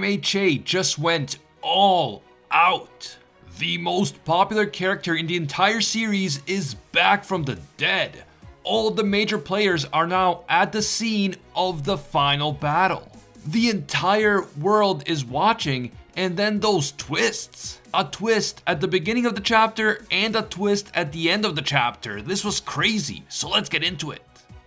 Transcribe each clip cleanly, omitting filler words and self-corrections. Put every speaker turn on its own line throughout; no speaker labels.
MHA just went all out. The most popular character in the entire series is back from the dead. All the major players are now at the scene of the final battle. The entire world is watching, and then those twists. A twist at the beginning of the chapter and a twist at the end of the chapter. This was crazy, so let's get into it.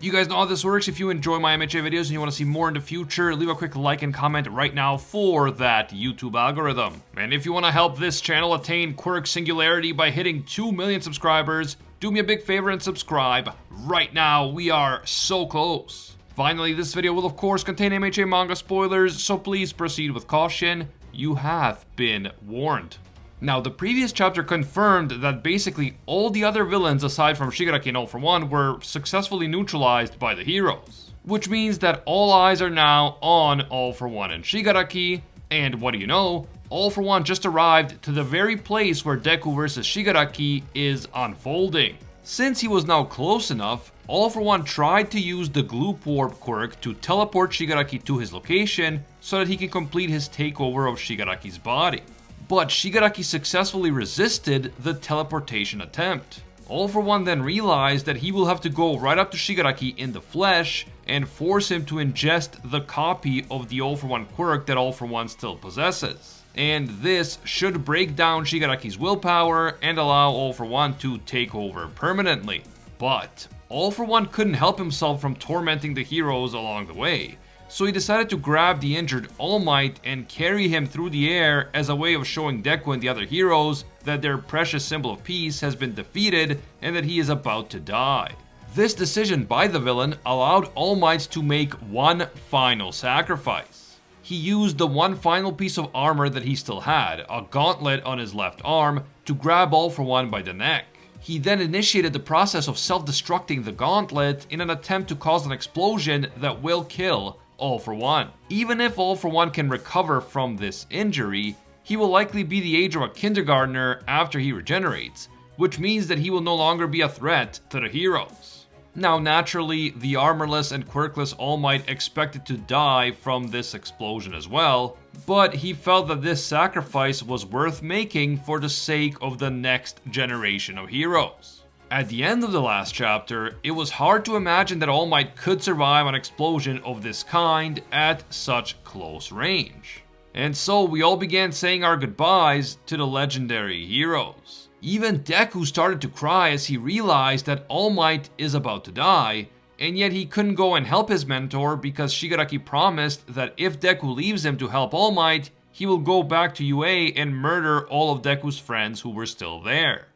You guys know how this works. If you enjoy my MHA videos and you want to see more in the future, leave a quick like and comment right now for that YouTube algorithm. And if you want to help this channel attain QUIRK singularity by hitting 2 million subscribers, do me a big favor and subscribe. Right now, we are so close. Finally, this video will of course contain MHA manga spoilers, so please proceed with caution. You have been warned. Now, the previous chapter confirmed that basically all the other villains aside from Shigaraki and All For One were successfully neutralized by the heroes. Which means that all eyes are now on All For One and Shigaraki, and what do you know, All For One just arrived to the very place where Deku vs Shigaraki is unfolding. Since he was now close enough, All For One tried to use the Gloop Warp quirk to teleport Shigaraki to his location so that he can complete his takeover of Shigaraki's body. But Shigaraki successfully resisted the teleportation attempt. All For One then realized that he will have to go right up to Shigaraki in the flesh and force him to ingest the copy of the All For One quirk that All For One still possesses. And this should break down Shigaraki's willpower and allow All For One to take over permanently. But All For One couldn't help himself from tormenting the heroes along the way. So he decided to grab the injured All Might and carry him through the air as a way of showing Deku and the other heroes that their precious symbol of peace has been defeated and that he is about to die. This decision by the villain allowed All Might to make one final sacrifice. He used the one final piece of armor that he still had, a gauntlet on his left arm, to grab All For One by the neck. He then initiated the process of self-destructing the gauntlet in an attempt to cause an explosion that will kill All For One. Even if All For One can recover from this injury, he will likely be the age of a kindergartner after he regenerates, which means that he will no longer be a threat to the heroes. Now naturally, the armorless and quirkless All Might expected to die from this explosion as well, but he felt that this sacrifice was worth making for the sake of the next generation of heroes. At the end of the last chapter, it was hard to imagine that All Might could survive an explosion of this kind at such close range. And so we all began saying our goodbyes to the legendary heroes. Even Deku started to cry as he realized that All Might is about to die, and yet he couldn't go and help his mentor because Shigaraki promised that if Deku leaves him to help All Might, he will go back to UA and murder all of Deku's friends who were still there.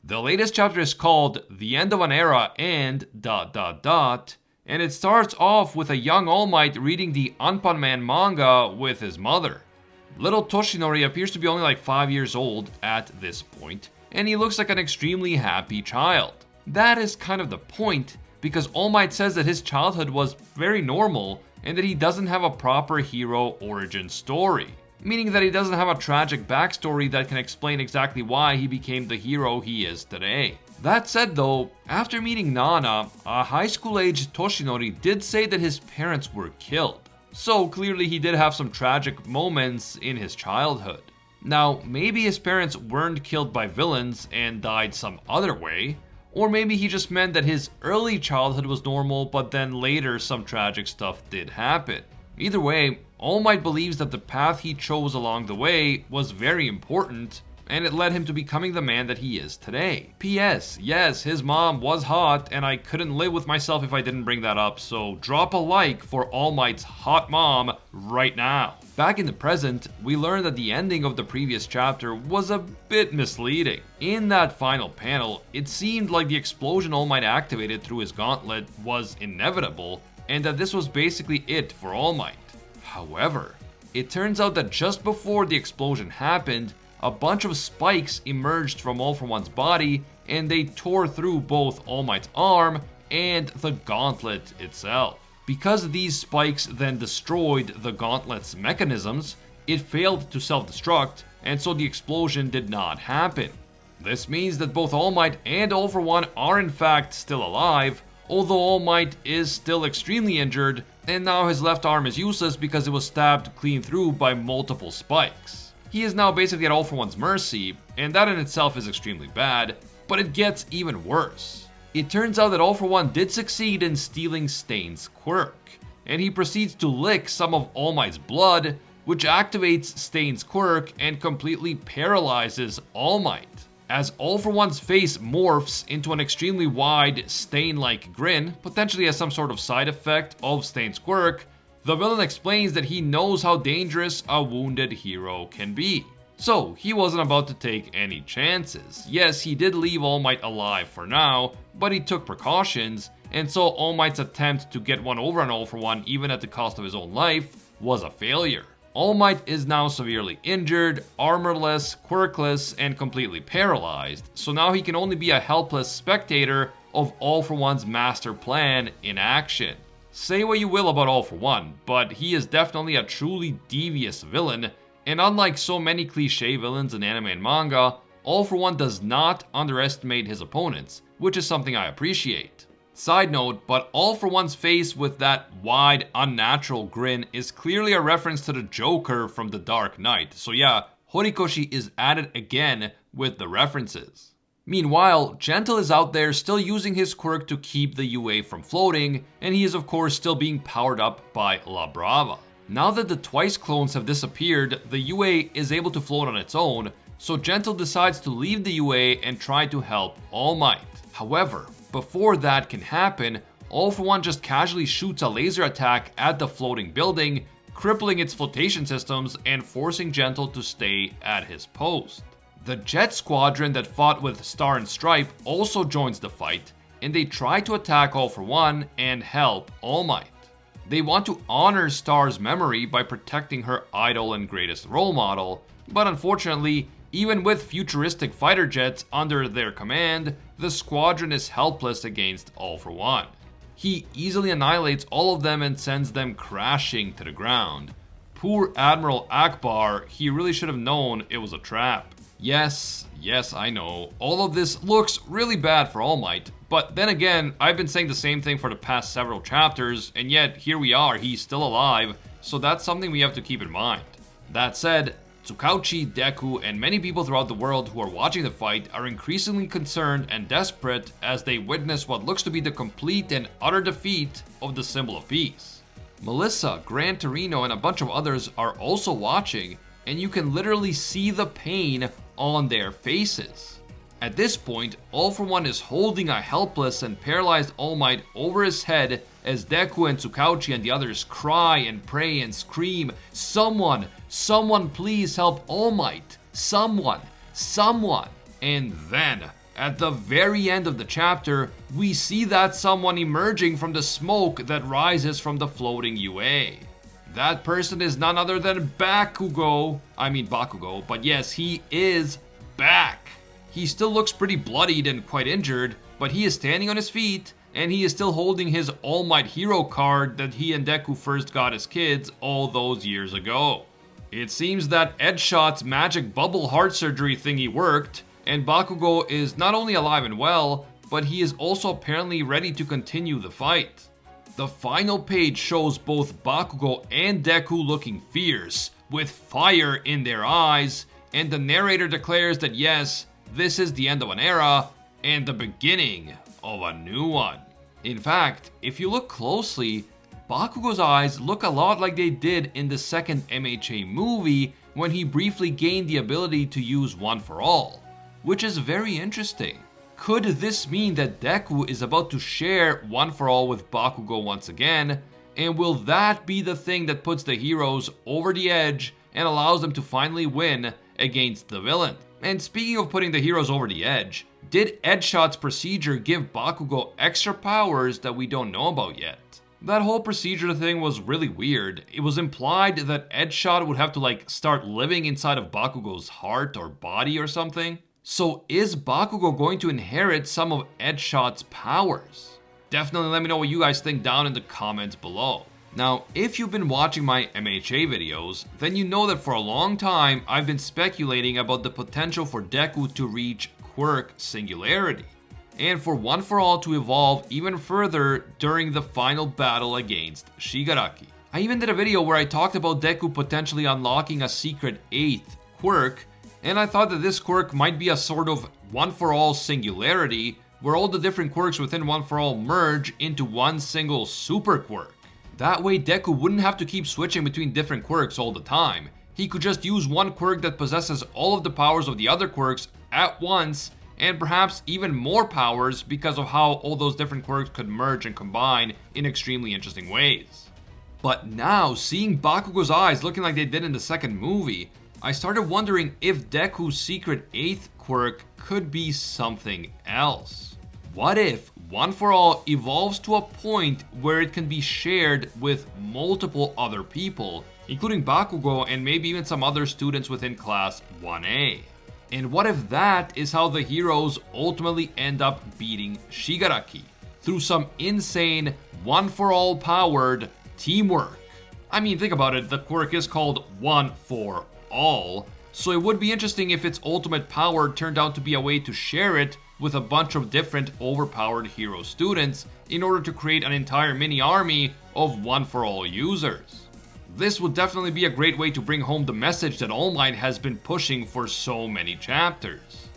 The latest chapter is called The End of an Era and ... and it starts off with a young All Might reading the Anpanman manga with his mother. Little Toshinori appears to be only like 5 years old at this point, and he looks like an extremely happy child. That is kind of the point, because All Might says that his childhood was very normal and that he doesn't have a proper hero origin story. Meaning that he doesn't have a tragic backstory that can explain exactly why he became the hero he is today. That said though, after meeting Nana, a high school-aged Toshinori did say that his parents were killed. So clearly he did have some tragic moments in his childhood. Now, maybe his parents weren't killed by villains and died some other way, or maybe he just meant that his early childhood was normal, but then later some tragic stuff did happen. Either way, All Might believes that the path he chose along the way was very important, and it led him to becoming the man that he is today. P.S. Yes, his mom was hot, and I couldn't live with myself if I didn't bring that up, so drop a like for All Might's hot mom right now. Back in the present, we learned that the ending of the previous chapter was a bit misleading. In that final panel, it seemed like the explosion All Might activated through his gauntlet was inevitable, and that this was basically it for All Might. However, it turns out that just before the explosion happened, a bunch of spikes emerged from All For One's body, and they tore through both All Might's arm and the gauntlet itself. Because these spikes then destroyed the gauntlet's mechanisms, it failed to self-destruct, and so the explosion did not happen. This means that both All Might and All For One are in fact still alive, although All Might is still extremely injured and now his left arm is useless because it was stabbed clean through by multiple spikes. He is now basically at All For One's mercy, and that in itself is extremely bad, but it gets even worse. It turns out that All For One did succeed in stealing Stain's quirk, and he proceeds to lick some of All Might's blood, which activates Stain's quirk and completely paralyzes All Might. As All For One's face morphs into an extremely wide, Stain-like grin, potentially as some sort of side effect of Stain's quirk, the villain explains that he knows how dangerous a wounded hero can be. So, he wasn't about to take any chances. Yes, he did leave All Might alive for now, but he took precautions, and so All Might's attempt to get one over on All For One, even at the cost of his own life, was a failure. All Might is now severely injured, armorless, quirkless, and completely paralyzed, so now he can only be a helpless spectator of All For One's master plan in action. Say what you will about All For One, but he is definitely a truly devious villain, and unlike so many cliché villains in anime and manga, All For One does not underestimate his opponents, which is something I appreciate. Side note, but All For One's face with that wide, unnatural grin is clearly a reference to the Joker from The Dark Knight, so yeah, Horikoshi is added again with the references. Meanwhile, Gentle is out there still using his quirk to keep the UA from floating, and he is of course still being powered up by La Brava. Now that the Twice clones have disappeared, the UA is able to float on its own, so Gentle decides to leave the UA and try to help All Might. However, before that can happen, All For One just casually shoots a laser attack at the floating building, crippling its flotation systems and forcing Gentle to stay at his post. The Jet Squadron that fought with Star and Stripe also joins the fight, and they try to attack All For One and help All Might. They want to honor Star's memory by protecting her idol and greatest role model, but unfortunately, even with futuristic fighter jets under their command, the squadron is helpless against All For One. He easily annihilates all of them and sends them crashing to the ground. Poor Admiral Akbar, he really should have known it was a trap. Yes, I know, all of this looks really bad for All Might, but then again, I've been saying the same thing for the past several chapters, and yet here we are, he's still alive, so that's something we have to keep in mind. That said, Tsukauchi, Deku, and many people throughout the world who are watching the fight are increasingly concerned and desperate as they witness what looks to be the complete and utter defeat of the Symbol of Peace. Melissa, Gran Torino, and a bunch of others are also watching, and you can literally see the pain on their faces. At this point, All For One is holding a helpless and paralyzed All Might over his head as Deku and Tsukauchi and the others cry and pray and scream, "Someone, someone please help All Might, someone." And then, at the very end of the chapter, we see that someone emerging from the smoke that rises from the floating UA. That person is none other than Bakugo, but yes, he is back. He still looks pretty bloodied and quite injured, but he is standing on his feet, and he is still holding his All Might hero card that he and Deku first got as kids all those years ago. It seems that Edshot's magic bubble heart surgery thingy worked, and Bakugo is not only alive and well, but he is also apparently ready to continue the fight. The final page shows both Bakugo and Deku looking fierce, with fire in their eyes, and the narrator declares that yes, this is the end of an era, and the beginning of a new one. In fact, if you look closely, Bakugo's eyes look a lot like they did in the second MHA movie when he briefly gained the ability to use One For All, which is very interesting. Could this mean that Deku is about to share One For All with Bakugo once again, and will that be the thing that puts the heroes over the edge and allows them to finally win against the villain? And speaking of putting the heroes over the edge, did Edshot's procedure give Bakugo extra powers that we don't know about yet? That whole procedure thing was really weird. It was implied that Edshot would have to start living inside of Bakugo's heart or body or something. So is Bakugo going to inherit some of Edshot's powers? Definitely let me know what you guys think down in the comments below. Now, if you've been watching my MHA videos, then you know that for a long time I've been speculating about the potential for Deku to reach Quirk Singularity. and for One For All to evolve even further during the final battle against Shigaraki. I even did a video where I talked about Deku potentially unlocking a secret 8th quirk, and I thought that this quirk might be a sort of One For All singularity, where all the different quirks within One For All merge into one single super quirk. That way Deku wouldn't have to keep switching between different quirks all the time. He could just use one quirk that possesses all of the powers of the other quirks at once, and perhaps even more powers because of how all those different quirks could merge and combine in extremely interesting ways. But now, seeing Bakugo's eyes looking like they did in the second movie, I started wondering if Deku's secret 8th quirk could be something else. What if One For All evolves to a point where it can be shared with multiple other people, including Bakugo and maybe even some other students within Class 1A? And what if that is how the heroes ultimately end up beating Shigaraki? Through some insane One For All powered teamwork. I mean, think about it, the quirk is called One For All, so it would be interesting if its ultimate power turned out to be a way to share it with a bunch of different overpowered hero students in order to create an entire mini army of One For All users. This would definitely be a great way to bring home the message that All Might has been pushing for so many chapters.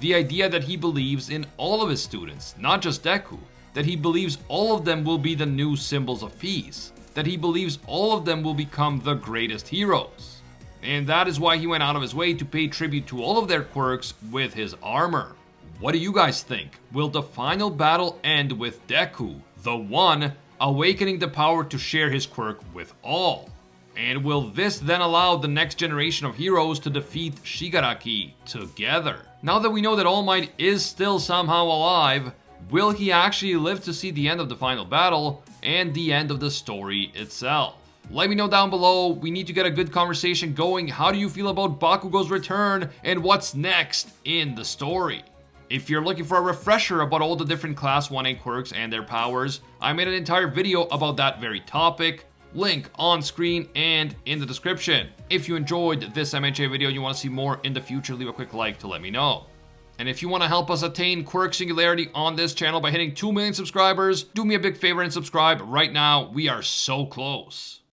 The idea that he believes in all of his students, not just Deku, that he believes all of them will be the new symbols of peace, that he believes all of them will become the greatest heroes. And that is why he went out of his way to pay tribute to all of their quirks with his armor. What do you guys think? Will the final battle end with Deku, the One, awakening the power to share his quirk with all? And will this then allow the next generation of heroes to defeat Shigaraki together? Now that we know that All Might is still somehow alive, will he actually live to see the end of the final battle and the end of the story itself? Let me know down below. We need to get a good conversation going. How do you feel about Bakugo's return and what's next in the story? If you're looking for a refresher about all the different Class 1A quirks and their powers, I made an entire video about that very topic. Link on screen and in the description. If you enjoyed this MHA video and you want to see more in the future, leave a quick like to let me know. And if you want to help us attain quirk singularity on this channel by hitting 2 million subscribers, do me a big favor and subscribe right now. We are so close.